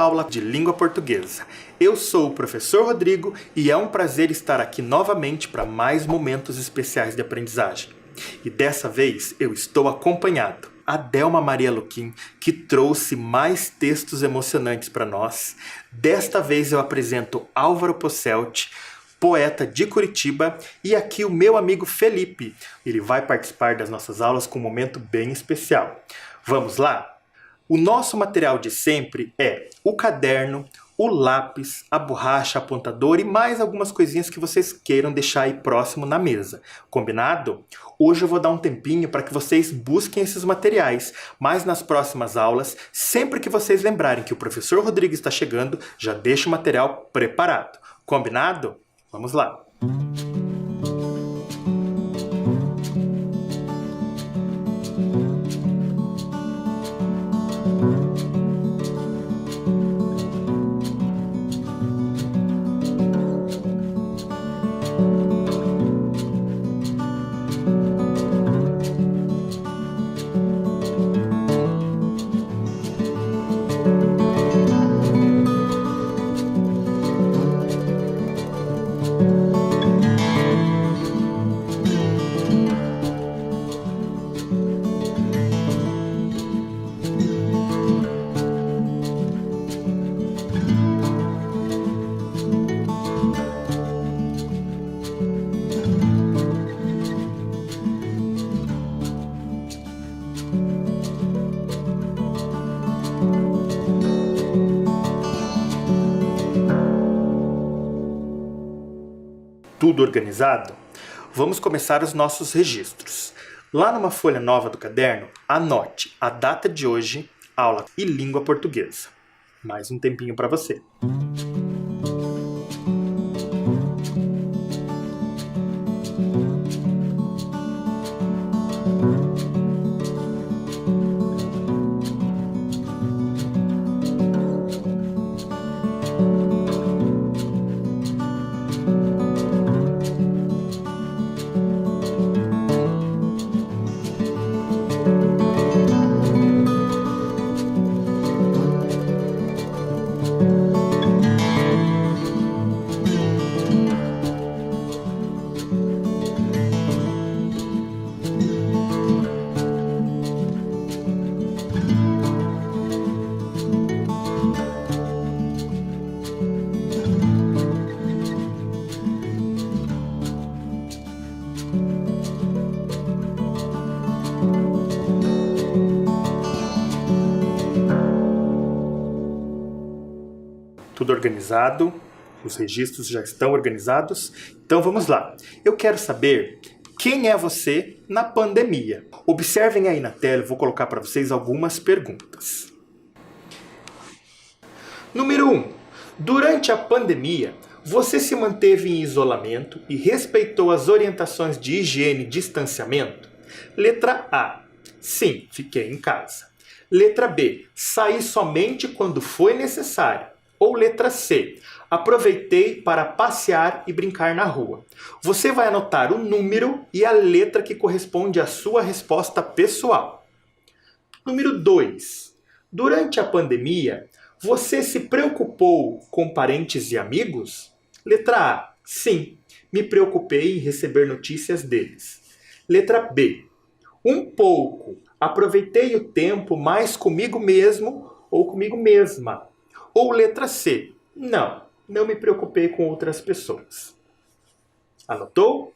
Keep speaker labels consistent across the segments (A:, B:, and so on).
A: aula de língua portuguesa. Eu sou o professor Rodrigo e é um prazer estar aqui novamente para mais momentos especiais de aprendizagem. E dessa vez eu estou acompanhado a Delma Maria Luquim, que trouxe mais textos emocionantes para nós. Desta vez eu apresento Álvaro Posselt, poeta de Curitiba, e aqui o meu amigo Felipe. Ele vai participar das nossas aulas com um momento bem especial. Vamos lá? O nosso material de sempre é o caderno, o lápis, a borracha, apontador e mais algumas coisinhas que vocês queiram deixar aí próximo na mesa. Combinado? Hoje eu vou dar um tempinho para que vocês busquem esses materiais, mas nas próximas aulas, sempre que vocês lembrarem que o professor Rodrigo está chegando, já deixa o material preparado. Combinado? Vamos lá! Tudo organizado? Vamos começar os nossos registros. Lá numa folha nova do caderno, anote a data de hoje, aula e língua portuguesa. Mais um tempinho para você. Tudo organizado, os registros já estão organizados, então vamos lá. Eu quero saber quem é você na pandemia. Observem aí na tela, eu vou colocar para vocês algumas perguntas. Número 1. Durante a pandemia, você se manteve em isolamento e respeitou as orientações de higiene e distanciamento? Letra A. Sim, fiquei em casa. Letra B. Saí somente quando foi necessário. Ou letra C, aproveitei para passear e brincar na rua. Você vai anotar o número e a letra que corresponde à sua resposta pessoal. Número 2. Durante a pandemia, você se preocupou com parentes e amigos? Letra A, sim, me preocupei em receber notícias deles. Letra B, um pouco, aproveitei o tempo mais comigo mesmo ou comigo mesma. Ou letra C, não me preocupei com outras pessoas. Anotou?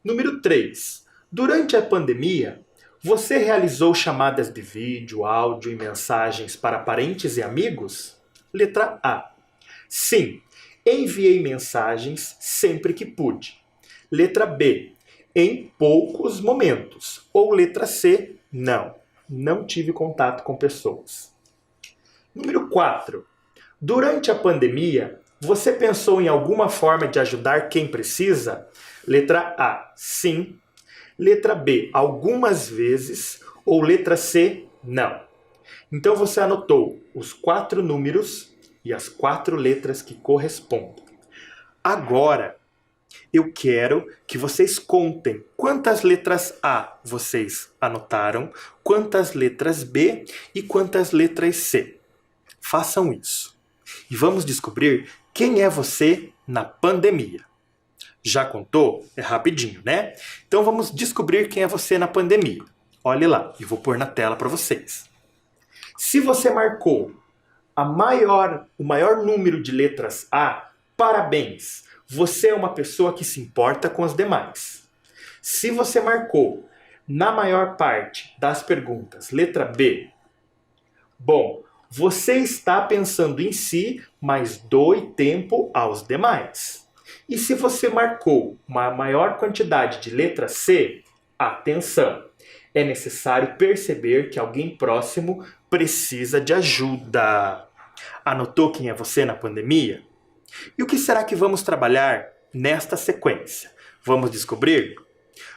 A: Número 3. Durante a pandemia, você realizou chamadas de vídeo, áudio e mensagens para parentes e amigos? Letra A. Sim, enviei mensagens sempre que pude. Letra B. Em poucos momentos. Ou letra C. Não tive contato com pessoas. Número 4. Durante a pandemia, você pensou em alguma forma de ajudar quem precisa? Letra A, sim. Letra B, algumas vezes. Ou letra C, não. Então você anotou os 4 números e as 4 letras que correspondem. Agora, eu quero que vocês contem quantas letras A vocês anotaram, quantas letras B e quantas letras C. façam isso. E vamos descobrir quem é você na pandemia. Já contou? É rapidinho, né? Então vamos descobrir quem é você na pandemia. Olhe lá, eu vou pôr na tela para vocês. Se você marcou o maior número de letras A, parabéns! Você é uma pessoa que se importa com as demais. Se você marcou na maior parte das perguntas letra B, bom, você está pensando em si, mas doe tempo aos demais. E se você marcou uma maior quantidade de letra C, atenção! É necessário perceber que alguém próximo precisa de ajuda. Anotou quem é você na pandemia? E o que será que vamos trabalhar nesta sequência? Vamos descobrir?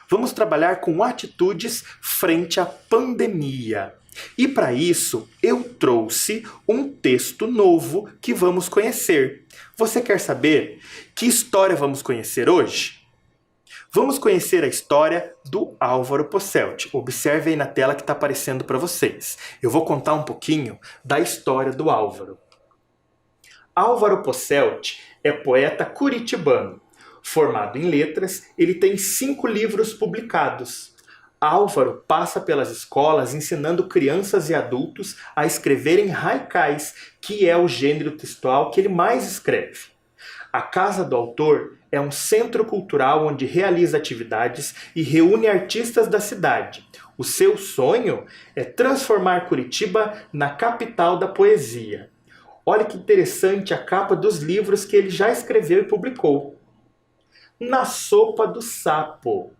A: Vamos trabalhar com atitudes frente à pandemia. E para isso, eu trouxe um texto novo que vamos conhecer. Você quer saber que história vamos conhecer hoje? Vamos conhecer a história do Álvaro Posselt. Observe aí na tela que está aparecendo para vocês. Eu vou contar um pouquinho da história do Álvaro. Álvaro Posselt é poeta curitibano. Formado em letras, ele tem 5 livros publicados. Álvaro passa pelas escolas ensinando crianças e adultos a escreverem haikais, que é o gênero textual que ele mais escreve. A Casa do Autor é um centro cultural onde realiza atividades e reúne artistas da cidade. O seu sonho é transformar Curitiba na capital da poesia. Olha que interessante a capa dos livros que ele já escreveu e publicou. Na Sopa do Sapo,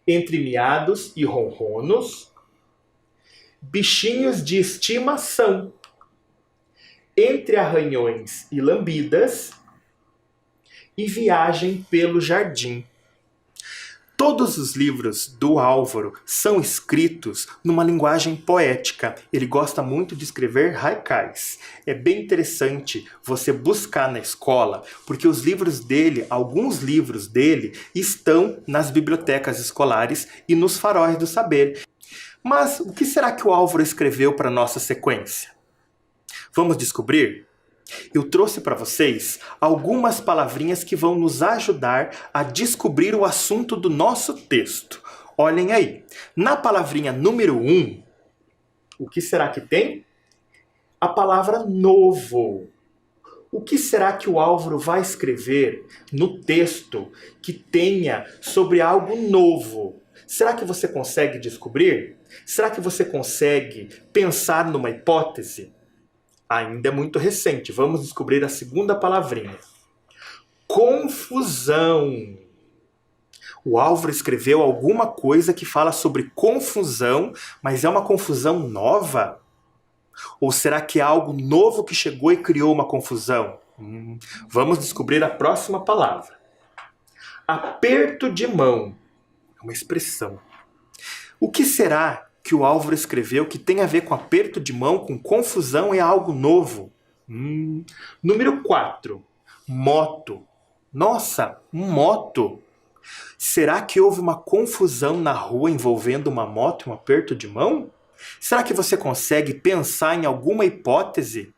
A: Entre Miados e Ronronos, Bichinhos de Estimação, Entre Arranhões e Lambidas e Viagem pelo Jardim. Todos os livros do Álvaro são escritos numa linguagem poética. Ele gosta muito de escrever haikais. É bem interessante você buscar na escola, porque os livros dele, alguns livros dele, estão nas bibliotecas escolares e nos faróis do saber. Mas o que será que o Álvaro escreveu para a nossa sequência? Vamos descobrir? Eu trouxe para vocês algumas palavrinhas que vão nos ajudar a descobrir o assunto do nosso texto. Olhem aí. Na palavrinha número 1, o que será que tem? A palavra novo. O que será que o Álvaro vai escrever no texto que tenha sobre algo novo? Será que você consegue descobrir? Será que você consegue pensar numa hipótese? Ainda é muito recente. Vamos descobrir a segunda palavrinha. Confusão. O Álvaro escreveu alguma coisa que fala sobre confusão, mas é uma confusão nova? Ou será que é algo novo que chegou e criou uma confusão? Vamos descobrir a próxima palavra. Aperto de mão. É uma expressão. O que será que o Álvaro escreveu que tem a ver com aperto de mão, com confusão e algo novo? Número 4. Moto. Nossa, moto. Será que houve uma confusão na rua envolvendo uma moto e um aperto de mão? Será que você consegue pensar em alguma hipótese?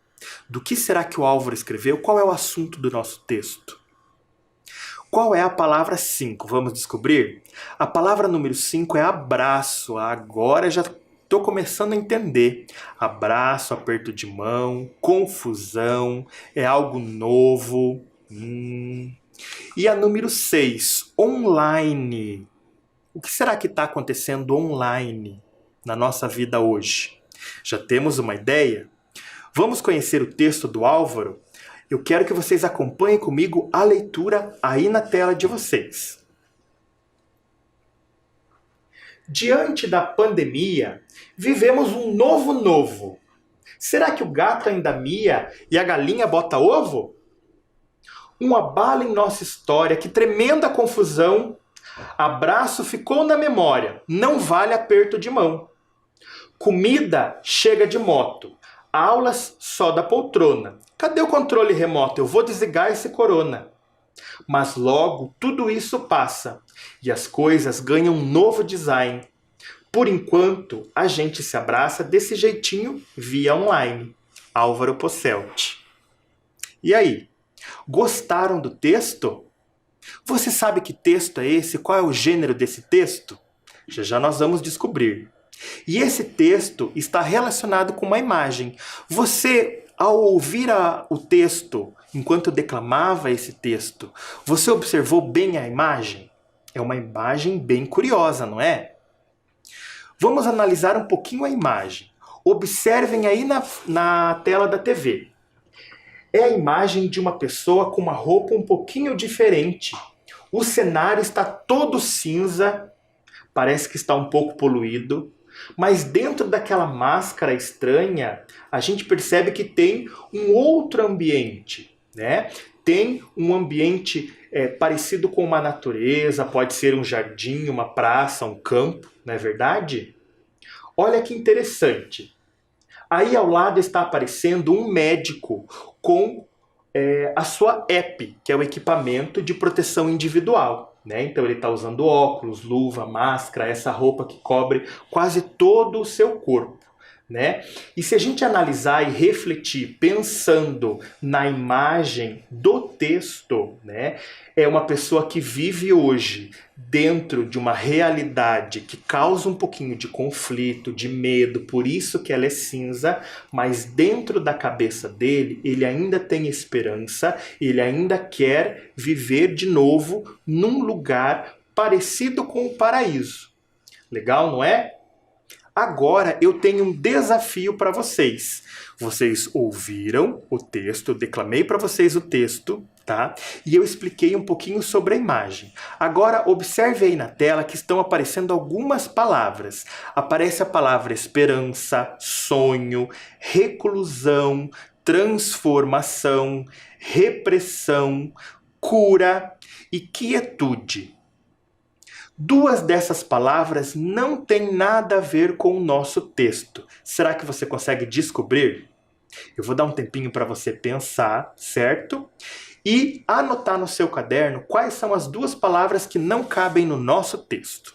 A: Do que será que o Álvaro escreveu? Qual é o assunto do nosso texto? Qual é a palavra 5? Vamos descobrir? A palavra número 5 é abraço. Agora já estou começando a entender. Abraço, aperto de mão, confusão, é algo novo. E a número 6, online. O que será que está acontecendo online na nossa vida hoje? Já temos uma ideia? Vamos conhecer o texto do Álvaro? Eu quero que vocês acompanhem comigo a leitura aí na tela de vocês. Diante da pandemia, vivemos um novo. Será que o gato ainda mia e a galinha bota ovo? Um abalo em nossa história, que tremenda confusão. Abraço ficou na memória, não vale aperto de mão. Comida chega de moto. Aulas só da poltrona. Cadê o controle remoto? Eu vou desligar esse corona. Mas logo tudo isso passa e as coisas ganham um novo design. Por enquanto, a gente se abraça desse jeitinho via online. Álvaro Posselt. E aí, gostaram do texto? Você sabe que texto é esse? Qual é o gênero desse texto? Já já nós vamos descobrir. E esse texto está relacionado com uma imagem. Você, ao ouvir o texto, enquanto eu declamava esse texto, você observou bem a imagem? É uma imagem bem curiosa, não é? Vamos analisar um pouquinho a imagem. Observem aí na tela da TV. É a imagem de uma pessoa com uma roupa um pouquinho diferente. O cenário está todo cinza, parece que está um pouco poluído, mas dentro daquela máscara estranha, a gente percebe que tem um outro ambiente, né? Tem um ambiente parecido com uma natureza, pode ser um jardim, uma praça, um campo, não é verdade? Olha que interessante. Aí ao lado está aparecendo um médico com a sua EPI, que é o equipamento de proteção individual, né? Então ele está usando óculos, luva, máscara, essa roupa que cobre quase todo o seu corpo, né? E se a gente analisar e refletir pensando na imagem do texto, né? É uma pessoa que vive hoje dentro de uma realidade que causa um pouquinho de conflito, de medo, por isso que ela é cinza, mas dentro da cabeça dele, ele ainda tem esperança, ele ainda quer viver de novo num lugar parecido com o paraíso. Legal, não é? Agora eu tenho um desafio para vocês. Vocês ouviram o texto, eu declamei para vocês o texto, tá? E eu expliquei um pouquinho sobre a imagem. Agora observe aí na tela que estão aparecendo algumas palavras. Aparece a palavra esperança, sonho, reclusão, transformação, repressão, cura e quietude. Duas dessas palavras não têm nada a ver com o nosso texto. Será que você consegue descobrir? Eu vou dar um tempinho para você pensar, certo? E anotar no seu caderno quais são as duas palavras que não cabem no nosso texto.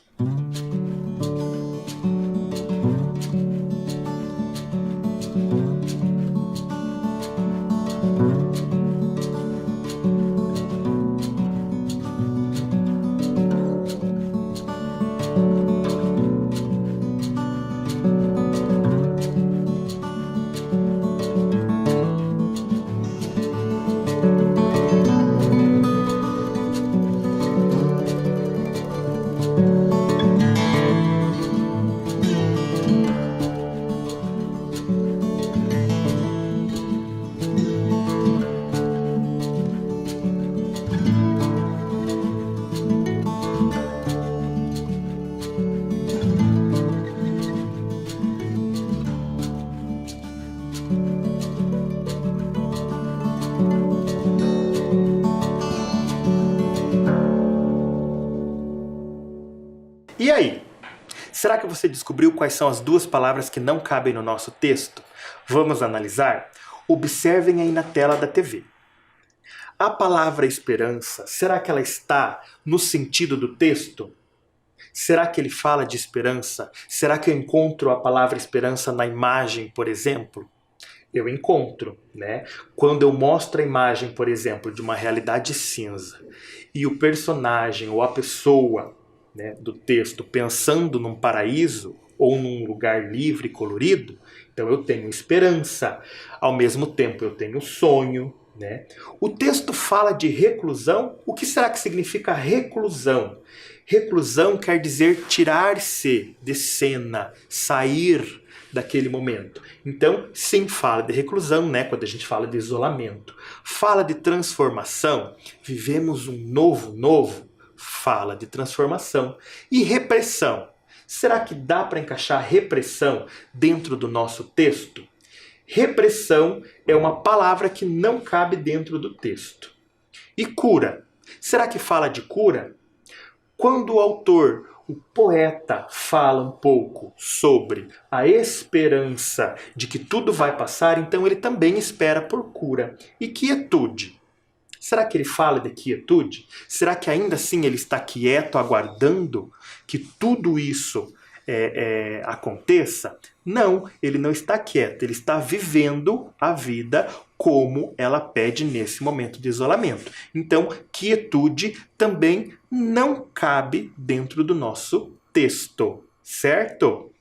A: E aí? Será que você descobriu quais são as duas palavras que não cabem no nosso texto? Vamos analisar? Observem aí na tela da TV. A palavra esperança, será que ela está no sentido do texto? Será que ele fala de esperança? Será que eu encontro a palavra esperança na imagem, por exemplo? Eu encontro, né? Quando eu mostro a imagem, por exemplo, de uma realidade cinza e o personagem ou a pessoa, né, do texto pensando num paraíso ou num lugar livre e colorido, então eu tenho esperança. Ao mesmo tempo eu tenho sonho, né? O texto fala de reclusão. O que será que significa reclusão? Reclusão quer dizer tirar-se de cena, sair daquele momento. Então, sim, fala de reclusão, né? Quando a gente fala de isolamento. Fala de transformação. Vivemos um novo. Fala de transformação. E repressão. Será que dá para encaixar repressão dentro do nosso texto? Repressão é uma palavra que não cabe dentro do texto. E cura. Será que fala de cura? Quando o autor, o poeta, fala um pouco sobre a esperança de que tudo vai passar, então ele também espera por cura. E quietude. Será que ele fala de quietude? Será que ainda assim ele está quieto, aguardando que tudo isso aconteça? Não, ele não está quieto, ele está vivendo a vida como ela pede nesse momento de isolamento. Então, quietude também não cabe dentro do nosso texto, certo?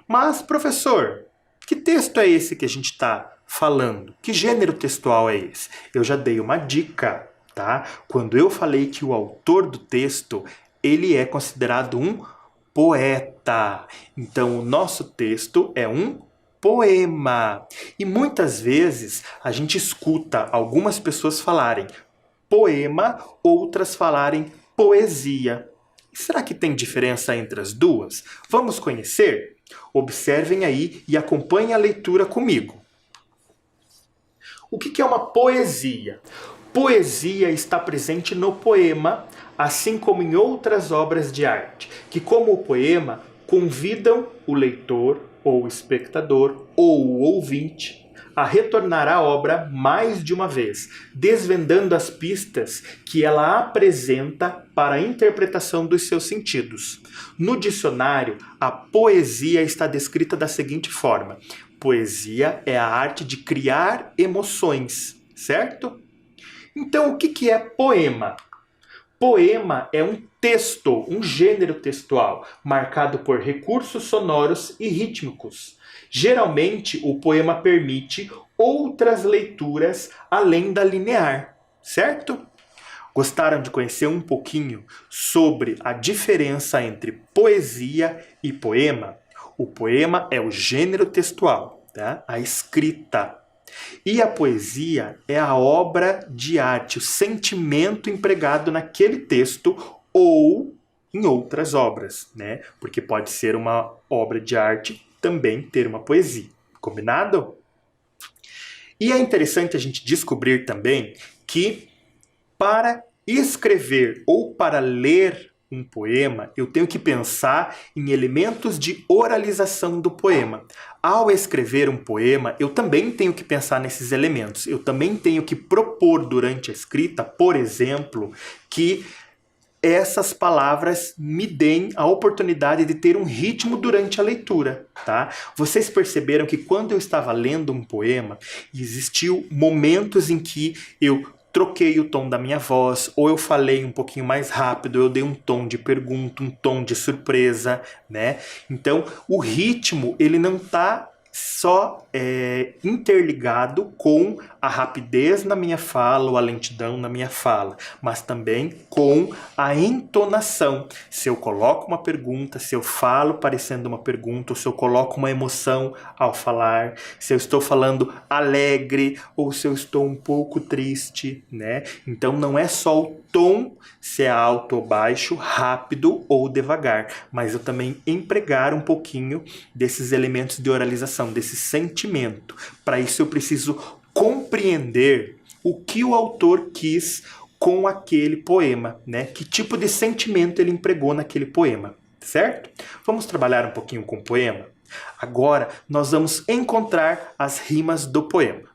A: Mas, professor, que texto é esse que a gente está falando? Que gênero textual é esse? Eu já dei uma dica, tá? Quando eu falei que o autor do texto, ele é considerado um poeta. Então, o nosso texto é um poema. E muitas vezes a gente escuta algumas pessoas falarem poema, outras falarem poesia. Será que tem diferença entre as duas? Vamos conhecer? Observem aí e acompanhem a leitura comigo. O que é uma poesia? Poesia está presente no poema, assim como em outras obras de arte, que, como o poema, convidam o leitor, ou o espectador, ou o ouvinte, a retornar à obra mais de uma vez, desvendando as pistas que ela apresenta para a interpretação dos seus sentidos. No dicionário, a poesia está descrita da seguinte forma: poesia é a arte de criar emoções, certo? Então, o que é poema? Poema é um texto, um gênero textual, marcado por recursos sonoros e rítmicos. Geralmente, o poema permite outras leituras além da linear, certo? Gostaram de conhecer um pouquinho sobre a diferença entre poesia e poema? O poema é o gênero textual, tá? A escrita. E a poesia é a obra de arte, o sentimento empregado naquele texto ou em outras obras, né? Porque pode ser uma obra de arte também ter uma poesia. Combinado? E é interessante a gente descobrir também que para escrever ou para ler um poema, eu tenho que pensar em elementos de oralização do poema. Ao escrever um poema, eu também tenho que pensar nesses elementos. Eu também tenho que propor durante a escrita, por exemplo, que essas palavras me deem a oportunidade de ter um ritmo durante a leitura, tá? Vocês perceberam que quando eu estava lendo um poema, existiu momentos em que eu troquei o tom da minha voz, ou eu falei um pouquinho mais rápido, eu dei um tom de pergunta, um tom de surpresa, né? Então, o ritmo, ele não está só interligado com a rapidez na minha fala ou a lentidão na minha fala, mas também com a entonação. Se eu coloco uma pergunta, se eu falo parecendo uma pergunta, ou se eu coloco uma emoção ao falar, se eu estou falando alegre ou se eu estou um pouco triste, né? Então não é só o tom, se é alto ou baixo, rápido ou devagar, mas eu também empregar um pouquinho desses elementos de oralização, desse sentimento. Para isso eu preciso compreender o que o autor quis com aquele poema, né? Que tipo de sentimento ele empregou naquele poema, certo? Vamos trabalhar um pouquinho com o poema? Agora nós vamos encontrar as rimas do poema.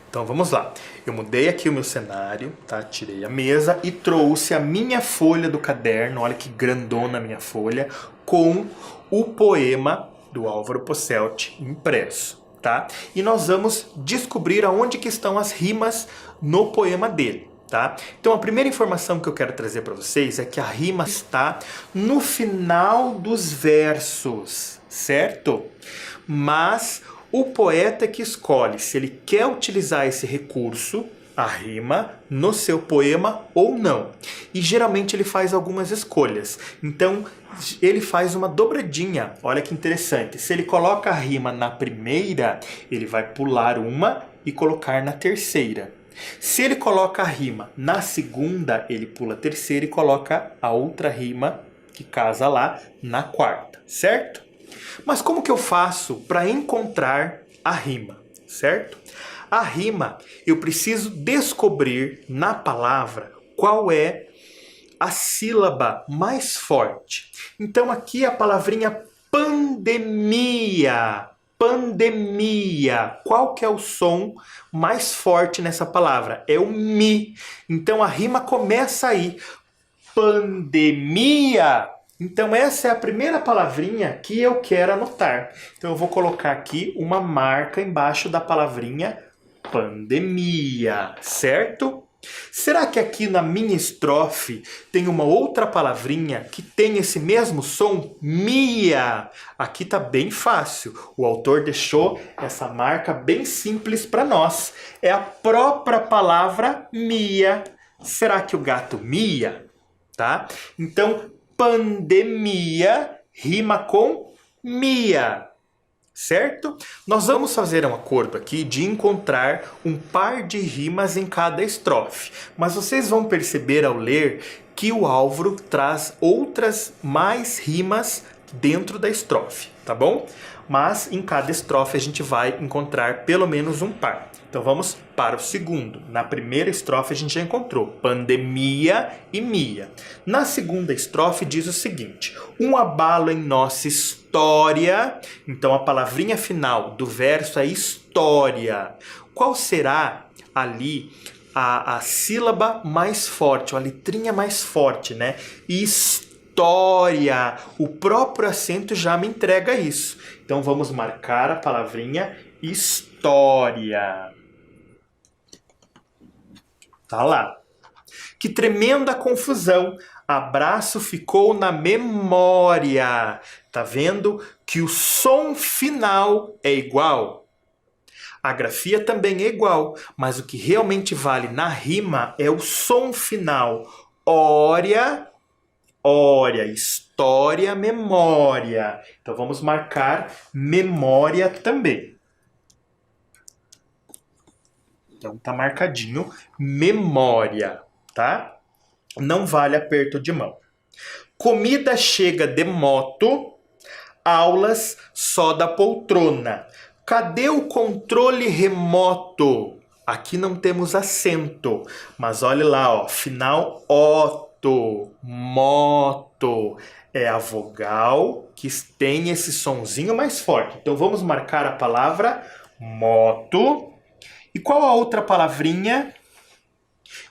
A: Então vamos lá. Eu mudei aqui o meu cenário, tá? Tirei a mesa e trouxe a minha folha do caderno, olha que grandona a minha folha, com o poema do Álvaro Posselt impresso, tá? E nós vamos descobrir aonde que estão as rimas no poema dele, tá? Então a primeira informação que eu quero trazer para vocês é que a rima está no final dos versos, certo? Mas o poeta é que escolhe se ele quer utilizar esse recurso, a rima, no seu poema ou não. E geralmente ele faz algumas escolhas. Então ele faz uma dobradinha. Olha que interessante. Se ele coloca a rima na primeira, ele vai pular uma e colocar na terceira. Se ele coloca a rima na segunda, ele pula a terceira e coloca a outra rima que casa lá na quarta, certo? Mas como que eu faço para encontrar a rima, certo? A rima, eu preciso descobrir na palavra qual é a sílaba mais forte. Então aqui a palavrinha pandemia. Pandemia. Qual que é o som mais forte nessa palavra? É o mi. Então a rima começa aí. Pandemia. Então essa é a primeira palavrinha que eu quero anotar. Então eu vou colocar aqui uma marca embaixo da palavrinha pandemia, certo? Será que aqui na minha estrofe tem uma outra palavrinha que tem esse mesmo som? Mia. Aqui tá bem fácil. O autor deixou essa marca bem simples para nós. É a própria palavra mia. Será que o gato mia? Tá? Então, pandemia rima com mia. Certo? Nós vamos fazer um acordo aqui de encontrar um par de rimas em cada estrofe. Mas vocês vão perceber ao ler que o Álvaro traz outras mais rimas dentro da estrofe, tá bom? Mas em cada estrofe a gente vai encontrar pelo menos um par. Então vamos para o segundo. Na primeira estrofe a gente já encontrou pandemia e mia. Na segunda estrofe diz o seguinte: um abalo em nossa história. Então a palavrinha final do verso é história. Qual será ali a sílaba mais forte, ou a letrinha mais forte, né? História. O próprio acento já me entrega isso. Então vamos marcar a palavrinha história. Tá lá. Que tremenda confusão. Abraço ficou na memória. Tá vendo que o som final é igual? A grafia também é igual, mas o que realmente vale na rima é o som final. Ória, ória, história, memória. Então vamos marcar memória também. Então tá marcadinho memória, tá? Não vale aperto de mão. Comida chega de moto, aulas só da poltrona. Cadê o controle remoto? Aqui não temos acento, mas olha lá, ó, final oto, moto. É a vogal que tem esse sonzinho mais forte. Então vamos marcar a palavra moto. E qual a outra palavrinha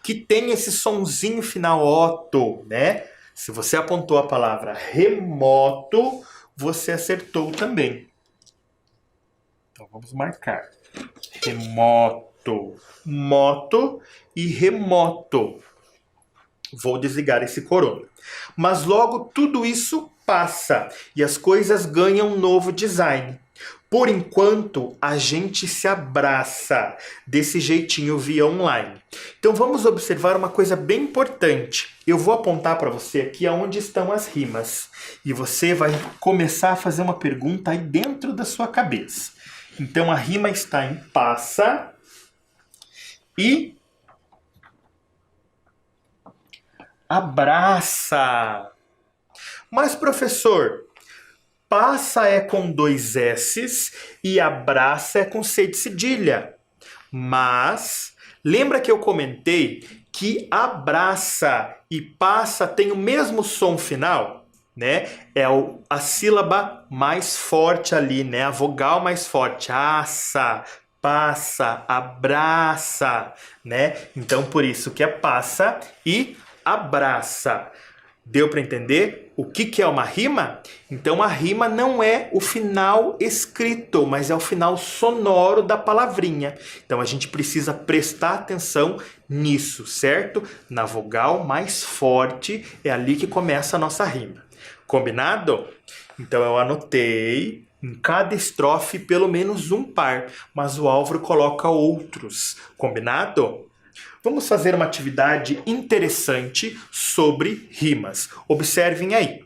A: que tem esse sonzinho final oto, né? Se você apontou a palavra remoto, você acertou também. Então vamos marcar. Remoto, moto e remoto. Vou desligar esse corona. Mas logo tudo isso passa e as coisas ganham um novo design. Por enquanto, a gente se abraça desse jeitinho via online. Então vamos observar uma coisa bem importante. Eu vou apontar para você aqui aonde estão as rimas. E você vai começar a fazer uma pergunta aí dentro da sua cabeça. Então a rima está em passa e abraça. Mas, professor, passa é com 2 S's e abraça é com C de cedilha. Mas lembra que eu comentei que abraça e passa tem o mesmo som final, né? É a sílaba mais forte ali, né? A vogal mais forte. Assa, passa, abraça, né? Então por isso que é passa e abraça. Deu para entender o que é uma rima? Então a rima não é o final escrito, mas é o final sonoro da palavrinha. Então a gente precisa prestar atenção nisso, certo? Na vogal mais forte é ali que começa a nossa rima. Combinado? Então eu anotei em cada estrofe pelo menos um par, mas o Álvaro coloca outros. Combinado? Vamos fazer uma atividade interessante sobre rimas. Observem aí.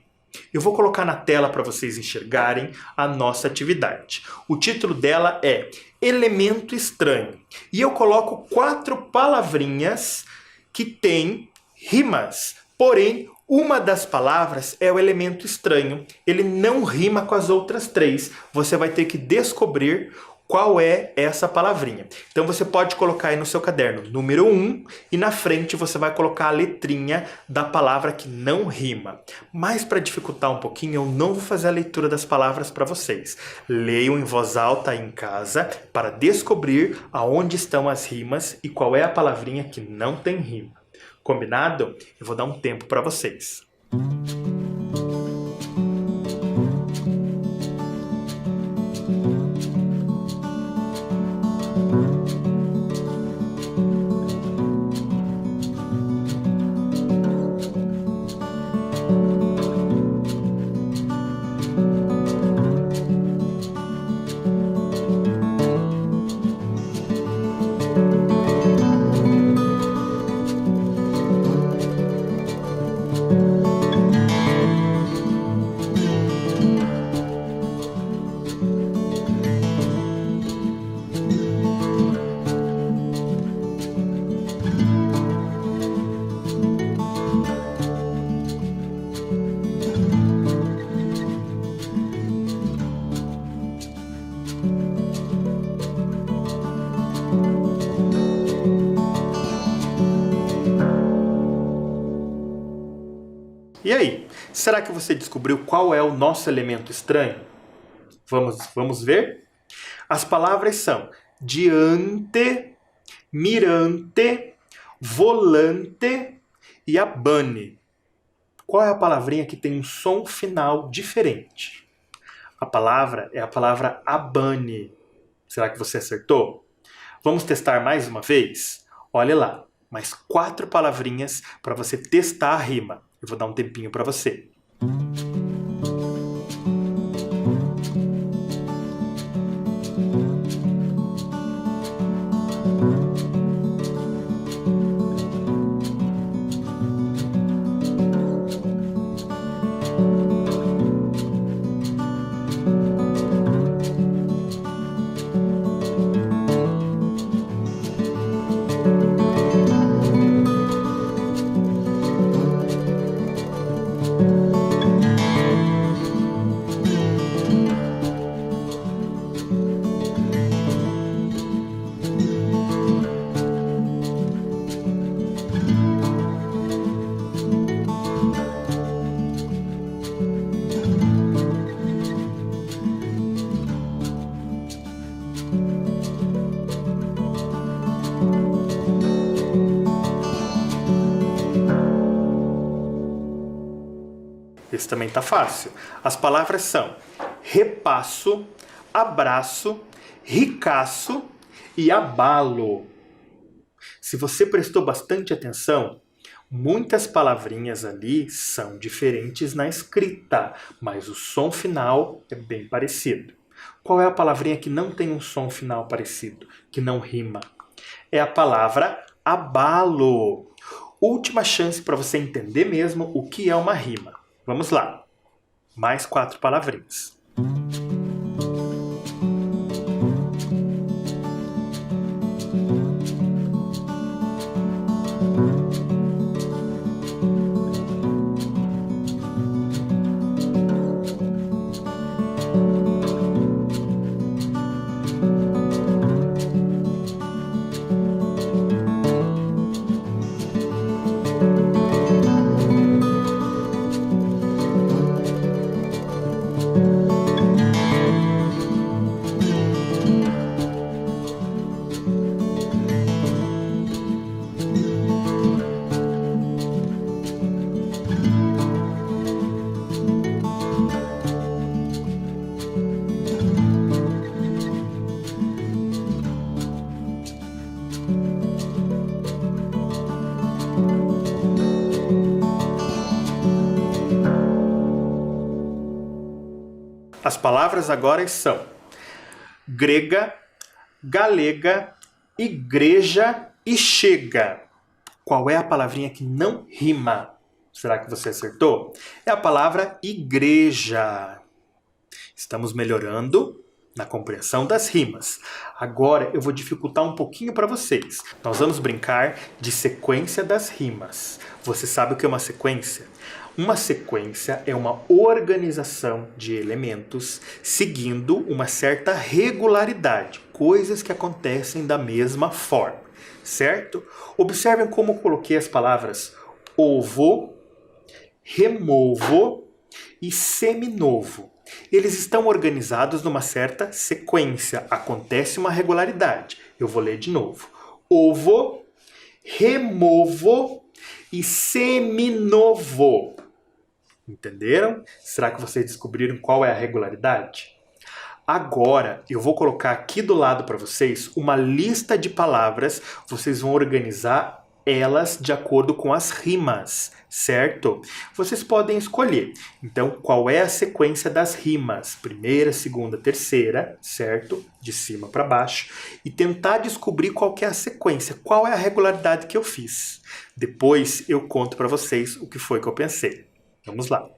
A: Eu vou colocar na tela para vocês enxergarem a nossa atividade. O título dela é Elemento Estranho. E eu coloco 4 palavrinhas que têm rimas. Porém, uma das palavras é o elemento estranho. Ele não rima com as outras 3. Você vai ter que descobrir qual é essa palavrinha. Então você pode colocar aí no seu caderno número 1 e na frente você vai colocar a letrinha da palavra que não rima. Mas para dificultar um pouquinho, eu não vou fazer a leitura das palavras para vocês. Leiam em voz alta aí em casa para descobrir aonde estão as rimas e qual é a palavrinha que não tem rima. Combinado? Eu vou dar um tempo para vocês. E aí, será que você descobriu qual é o nosso elemento estranho? Vamos ver? As palavras são diante, mirante, volante e abane. Qual é a palavrinha que tem um som final diferente? A palavra é a palavra abane. Será que você acertou? Vamos testar mais uma vez? Olha lá, mais 4 palavrinhas para você testar a rima. Eu vou dar um tempinho para você. Esse também tá fácil. As palavras são repasso, abraço, ricaço e abalo. Se você prestou bastante atenção, muitas palavrinhas ali são diferentes na escrita, mas o som final é bem parecido. Qual é a palavrinha que não tem um som final parecido, que não rima? É a palavra abalo. Última chance para você entender mesmo o que é uma rima. Vamos lá. Mais 4 palavrinhas. As palavras agora são grega, galega, igreja e chega. Qual é a palavrinha que não rima? Será que você acertou? É a palavra igreja. Estamos melhorando na compreensão das rimas. Agora eu vou dificultar um pouquinho para vocês. Nós vamos brincar de sequência das rimas. Você sabe o que é uma sequência? Uma sequência é uma organização de elementos seguindo uma certa regularidade, coisas que acontecem da mesma forma, certo? Observem como eu coloquei as palavras ovo, removo e seminovo. Eles estão organizados numa certa sequência, acontece uma regularidade. Eu vou ler de novo. Ovo, removo e seminovo. Entenderam? Será que vocês descobriram qual é a regularidade? Agora, eu vou colocar aqui do lado para vocês uma lista de palavras. Vocês vão organizar elas de acordo com as rimas, certo? Vocês podem escolher. Então, qual é a sequência das rimas? Primeira, segunda, terceira, certo? De cima para baixo. E tentar descobrir qual que é a sequência, qual é a regularidade que eu fiz. Depois eu conto para vocês o que foi que eu pensei. Vamos lá.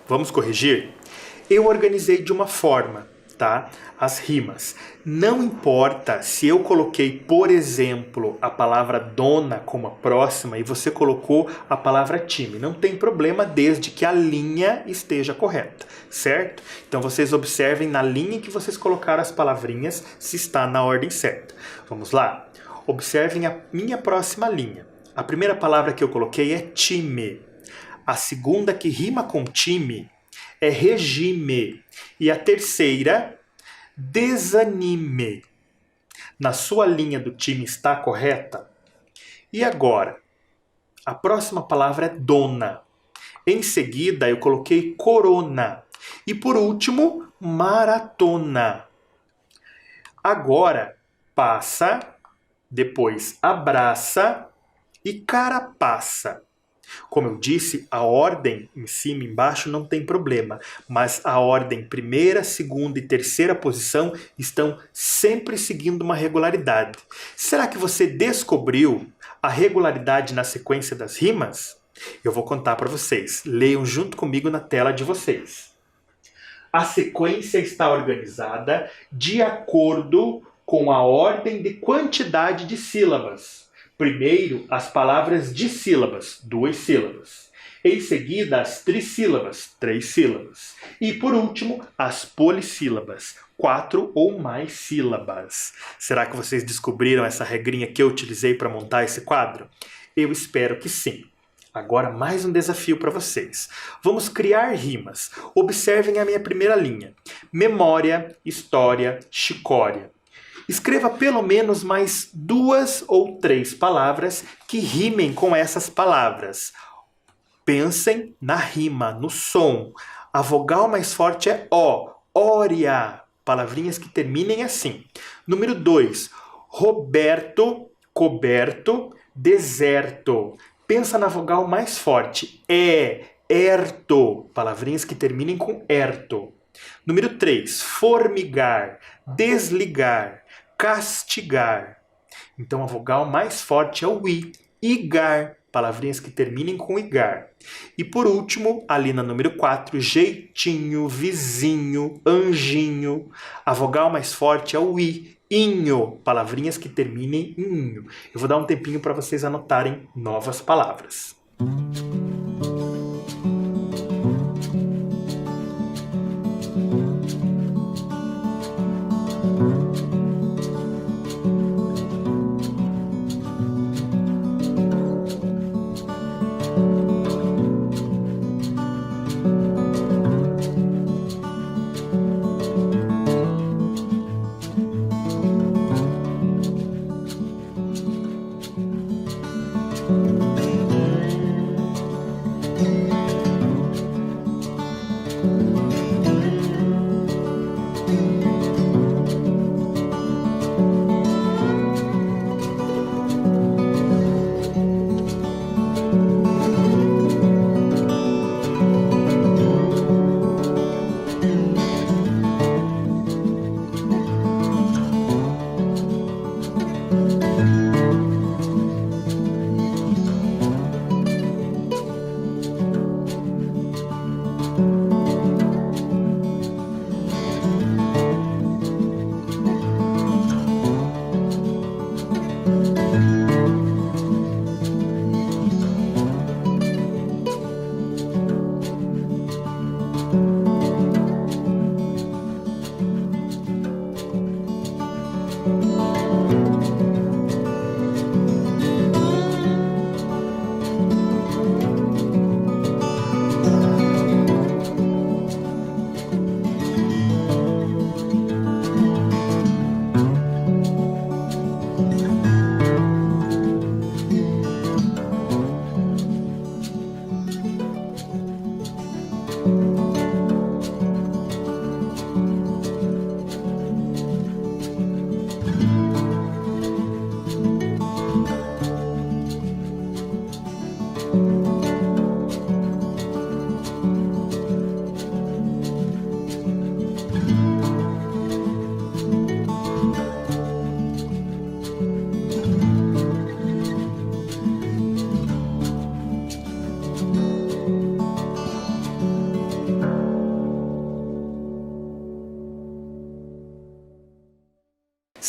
A: Vamos corrigir? Eu organizei de uma forma, tá? As rimas. Não importa se eu coloquei, por exemplo, a palavra dona como a próxima e você colocou a palavra time. Não tem problema desde que a linha esteja correta, certo? Então vocês observem na linha que vocês colocaram as palavrinhas se está na ordem certa. Vamos lá? Observem a minha próxima linha. A primeira palavra que eu coloquei é time. A segunda que rima com time é regime. E a terceira, desanime. Na sua linha do time está correta? E agora? A próxima palavra é dona. Em seguida, eu coloquei corona. E por último, maratona. Agora, passa, depois abraça e carapaça. Como eu disse, a ordem em cima e embaixo não tem problema, mas a ordem primeira, segunda e terceira posição estão sempre seguindo uma regularidade. Será que você descobriu a regularidade na sequência das rimas? Eu vou contar para vocês. Leiam junto comigo na tela de vocês. A sequência está organizada de acordo com a ordem de quantidade de sílabas. Primeiro, as palavras dissílabas, 2 sílabas. Em seguida, as trissílabas, 3 sílabas. E, por último, as polissílabas, 4 ou mais sílabas. Será que vocês descobriram essa regrinha que eu utilizei para montar esse quadro? Eu espero que sim. Agora, mais um desafio para vocês. Vamos criar rimas. Observem a minha primeira linha. Memória, história, chicória. Escreva pelo menos mais 2 ou 3 palavras que rimem com essas palavras. Pensem na rima, no som. A vogal mais forte é O. Ória. Palavrinhas que terminem assim. Número 2. Roberto, coberto, deserto. Pensa na vogal mais forte. Erto. Palavrinhas que terminem com erto. Número 3. Formigar, desligar, castigar. Então a vogal mais forte é o I. Igar. Palavrinhas que terminem com igar. E por último, ali na número 4, jeitinho, vizinho, anjinho. A vogal mais forte é o I. Inho. Palavrinhas que terminem em inho. Eu vou dar um tempinho para vocês anotarem novas palavras.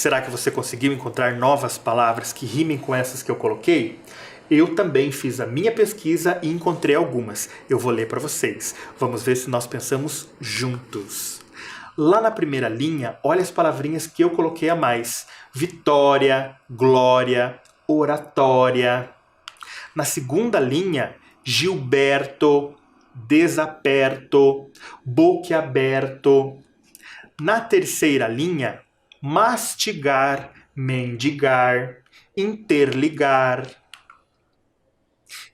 A: Será que você conseguiu encontrar novas palavras que rimem com essas que eu coloquei? Eu também fiz a minha pesquisa e encontrei algumas. Eu vou ler para vocês. Vamos ver se nós pensamos juntos. Lá na primeira linha, olha as palavrinhas que eu coloquei a mais. Vitória, glória, oratória. Na segunda linha, Gilberto, desaperto, boquiaberto. Na terceira linha, mastigar, mendigar, interligar.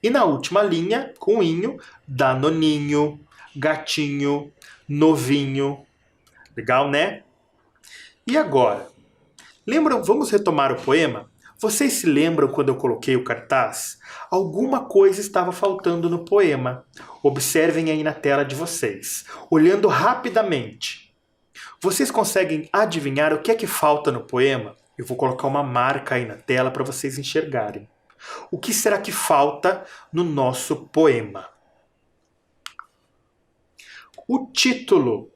A: E na última linha, com inho, danoninho, gatinho, novinho. Legal, né? E agora? Lembram? Vamos retomar o poema? Vocês se lembram quando eu coloquei o cartaz? Alguma coisa estava faltando no poema. Observem aí na tela de vocês. Olhando rapidamente. Vocês conseguem adivinhar o que é que falta no poema? Eu vou colocar uma marca aí na tela para vocês enxergarem. O que será que falta no nosso poema? O título.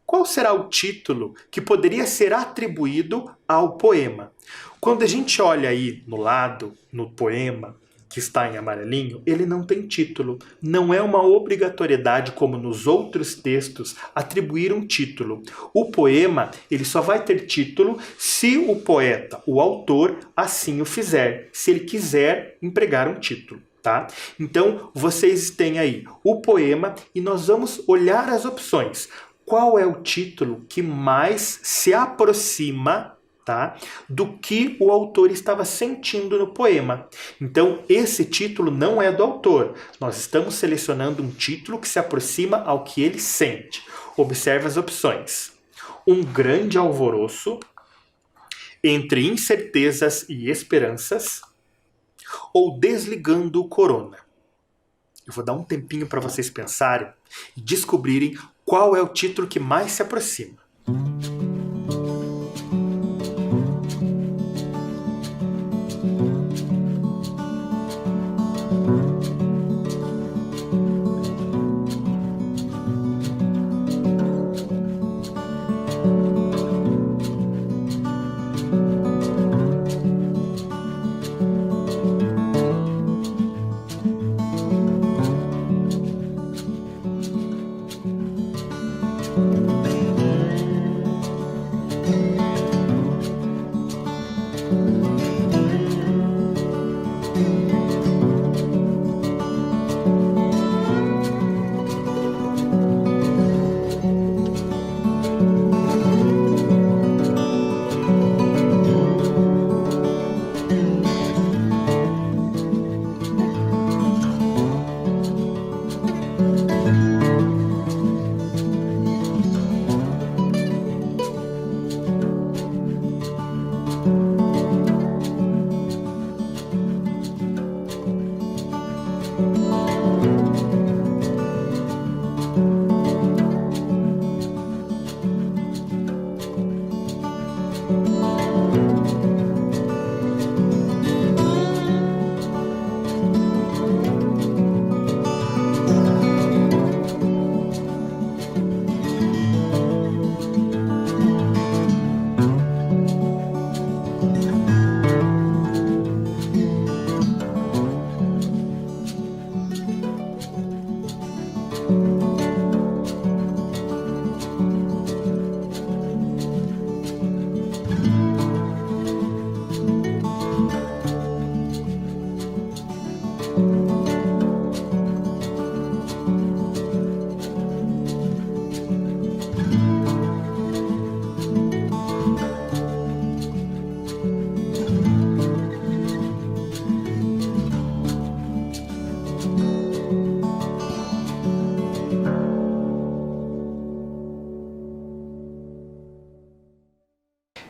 A: Qual será o título que poderia ser atribuído ao poema? Quando a gente olha aí no lado, no poema, que está em amarelinho, ele não tem título. Não é uma obrigatoriedade, como nos outros textos, atribuir um título. O poema, ele só vai ter título se o poeta, o autor, assim o fizer. Se ele quiser empregar um título. Tá? Então, vocês têm aí o poema e nós vamos olhar as opções. Qual é o título que mais se aproxima, tá, do que o autor estava sentindo no poema? Então, esse título não é do autor. Nós estamos selecionando um título que se aproxima ao que ele sente. Observe as opções. Um grande alvoroço, entre incertezas e esperanças, ou desligando o corona. Eu vou dar um tempinho para vocês pensarem e descobrirem qual é o título que mais se aproxima.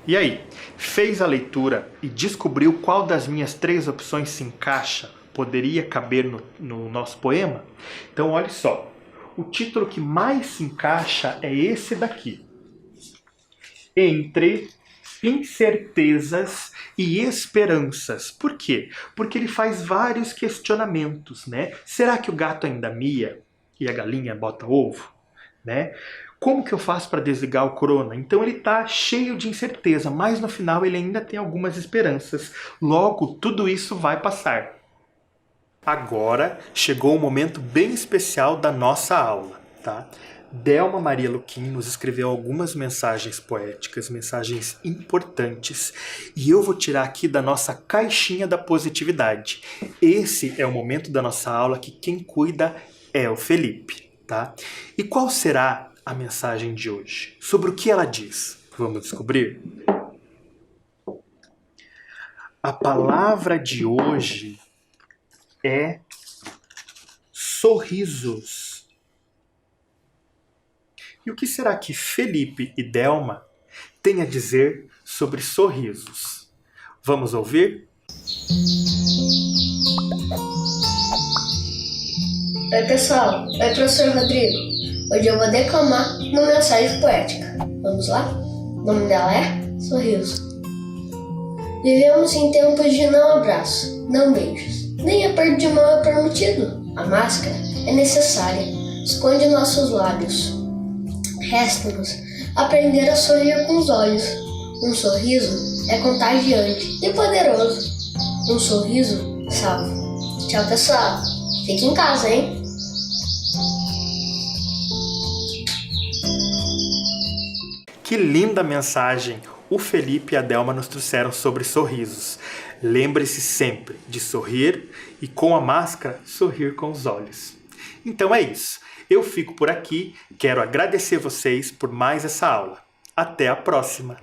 A: E aí, fez a leitura e descobriu qual das minhas 3 opções se encaixa, poderia caber no nosso poema? Então, olha só. O título que mais se encaixa é esse daqui. Entre incertezas e esperanças. Por quê? Porque ele faz vários questionamentos, né? Será que o gato ainda mia e a galinha bota ovo? Né? Como que eu faço para desligar o corona? Então ele está cheio de incerteza, mas no final ele ainda tem algumas esperanças. Logo, tudo isso vai passar. Agora chegou um momento bem especial da nossa aula, tá? Delma Maria Luquim nos escreveu algumas mensagens poéticas, mensagens importantes, e eu vou tirar aqui da nossa caixinha da positividade. Esse é o momento da nossa aula que quem cuida é o Felipe, tá? E qual será a mensagem de hoje? Sobre o que ela diz? Vamos descobrir? A palavra de hoje é sorrisos. E o que será que Felipe e Delma têm a dizer sobre sorrisos? Vamos ouvir?
B: Oi pessoal, oi professor Rodrigo. Hoje eu vou declamar uma mensagem poética. Vamos lá? O nome dela é Sorriso. Vivemos em tempos de não abraço, não beijos, nem aperto de mão é permitido. A máscara é necessária, esconde nossos lábios. Resta-nos aprender a sorrir com os olhos. Um sorriso é contagiante e poderoso. Um sorriso salva. Tchau, pessoal. Fique em casa, hein?
A: Que linda mensagem o Felipe e a Delma nos trouxeram sobre sorrisos. Lembre-se sempre de sorrir e, com a máscara, sorrir com os olhos. Então é isso. Eu fico por aqui, quero agradecer vocês por mais essa aula. Até a próxima!